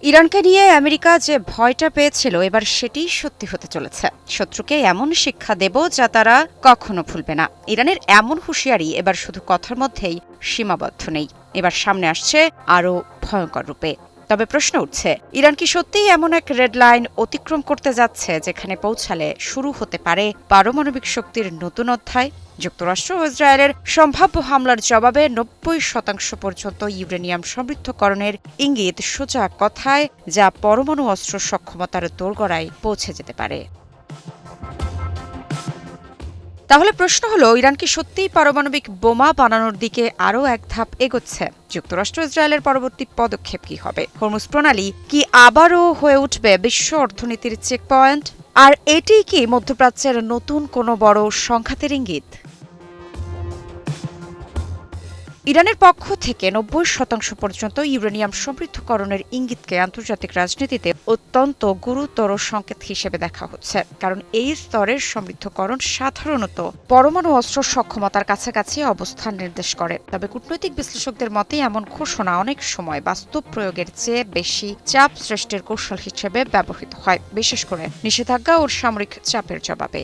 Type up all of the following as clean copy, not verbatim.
ইরানকে নিয়ে আমেরিকা যে ভয়টা পেয়েছিল এবার সেটিই সত্যি হতে চলেছে। শত্রুকে এমন শিক্ষা দেব যা তারা কখনো ভুলবে না। ইরানের এমন হুঁশিয়ারি এবার শুধু কথার মধ্যেই সীমাবদ্ধ নেই, এবার সামনে আসছে আরও ভয়ঙ্কর রূপে। তবে প্রশ্ন উঠছে, ইরান কি সত্যিই এমন এক রেড লাইন অতিক্রম করতে যাচ্ছে যেখানে পৌঁছালে শুরু হতে পারে পারমাণবিক শক্তির নতুন অধ্যায়? যুক্তরাষ্ট্র ও ইসরায়েলের সম্ভাব্য হামলার জবাবে ৯০% পর্যন্ত ইউরেনিয়াম সমৃদ্ধকরণের ইঙ্গিত সোজা কথায়, যা পরমাণু অস্ত্র সক্ষমতার দোরগোড়ায় পৌঁছে যেতে পারে। তাহলে প্রশ্ন হলো, ইরান কি সত্যিই পারমাণবিক বোমা বানানোর দিকে আরও এক ধাপ এগোচ্ছে? যুক্তরাষ্ট্র ইসরায়েলের পরবর্তী পদক্ষেপ কি হবে? হরমুজ প্রণালী কি আবারও হয়ে উঠবে বিশ্ব অর্থনীতির চেক পয়েন্ট? আর এটি কি মধ্যপ্রাচ্যের নতুন কোনো বড় সংঘাতের ইঙ্গিত? ইরানের পক্ষ থেকে ৯০% পর্যন্ত ইউরেনিয়াম সমৃদ্ধকরণের ইঙ্গিতকে আন্তর্জাতিক রাজনীতিতে অত্যন্ত গুরুতর সংকেত হিসেবে দেখা হচ্ছে, কারণ এই স্তরের সমৃদ্ধকরণ সাধারণত পরমাণু অস্ত্র সক্ষমতার কাছাকাছি অবস্থান নির্দেশ করে। তবে কূটনৈতিক বিশ্লেষকদের মতে এমন ঘোষণা অনেক সময় বাস্তব প্রয়োগের চেয়ে বেশি চাপ সৃষ্টির কৌশল হিসেবে ব্যবহৃত হয়, বিশেষ করে নিষেধাজ্ঞা ও সামরিক চাপের জবাবে।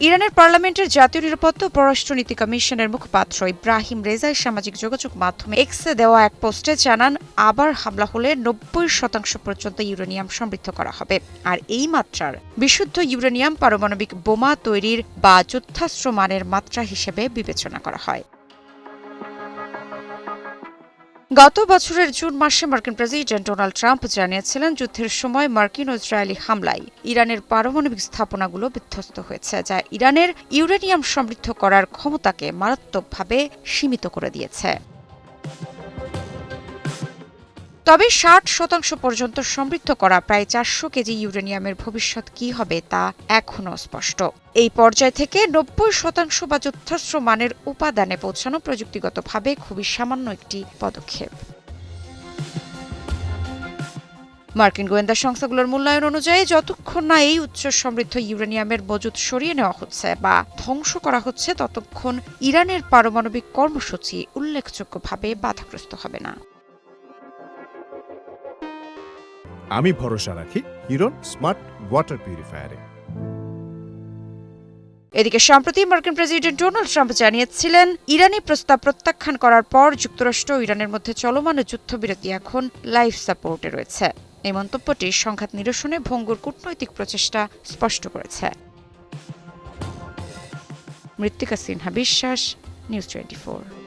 ইরানের পার্লামেন্টের জাতীয় নিরাপত্তা ও পররাষ্ট্রনীতি কমিশনের মুখপাত্র ইব্রাহিম রেজাই সামাজিক যোগাযোগ মাধ্যমে এক্সে দেওয়া এক পোস্টে জানান, আবার হামলা হলে ৯০% পর্যন্ত ইউরেনিয়াম সমৃদ্ধ করা হবে। আর এই মাত্রার বিশুদ্ধ ইউরেনিয়াম পারমাণবিক বোমা তৈরির বা যুদ্ধাস্ত্র মানের মাত্রা হিসেবে বিবেচনা করা হয়। গত বছরের জুন মাসে মার্কিন প্রেসিডেন্ট ডোনাল্ড ট্রাম্প জানিয়েছিলেন, যুদ্ধের সময় মার্কিন ও ইসরায়েলি হামলায় ইরানের পারমাণবিক স্থাপনাগুলো বিধ্বস্ত হয়েছে, যা ইরানের ইউরেনিয়াম সমৃদ্ধ করার ক্ষমতাকে মারাত্মকভাবে সীমিত করে দিয়েছে। তবে ৬০% পর্যন্ত সমৃদ্ধ করা প্রায় ৪০০ কেজি ইউরেনিয়ামের ভবিষ্যৎ কী হবে তা এখনও স্পষ্ট। এই পর্যায় থেকে ৯০% বা যুদ্ধাস্ত্র মানের উপাদানে পৌঁছানো প্রযুক্তিগতভাবে খুবই সামান্য একটি পদক্ষেপ। মার্কিন গোয়েন্দা সংস্থাগুলোর মূল্যায়ন অনুযায়ী যতক্ষণ না এই উচ্চ সমৃদ্ধ ইউরেনিয়ামের মজুদ সরিয়ে নেওয়া হচ্ছে বা ধ্বংস করা হচ্ছে, ততক্ষণ ইরানের পারমাণবিক কর্মসূচি উল্লেখযোগ্যভাবে বাধাগ্রস্ত হবে না। আমি ভরসা রাখি হিরন স্মার্ট ওয়াটার পিউরিফায়ারে। এদিকে সম্প্রতি মার্কিন প্রেসিডেন্ট ডোনাল্ড ট্রাম্প জানিয়েছিলেন, ইরানি প্রস্তাব প্রত্যাখ্যান করার পর যুক্তরাষ্ট্র ও ইরানের মধ্যে চলমান যুদ্ধবিরতি এখন লাইফ সাপোর্টে রয়েছে। এই মন্তব্যটি সংঘাত নিরসনে ভঙ্গুর কূটনৈতিক প্রচেষ্টা স্পষ্ট করেছে। মৃত্তিকা সিনহা বিশ্বাস, নিউজ 24।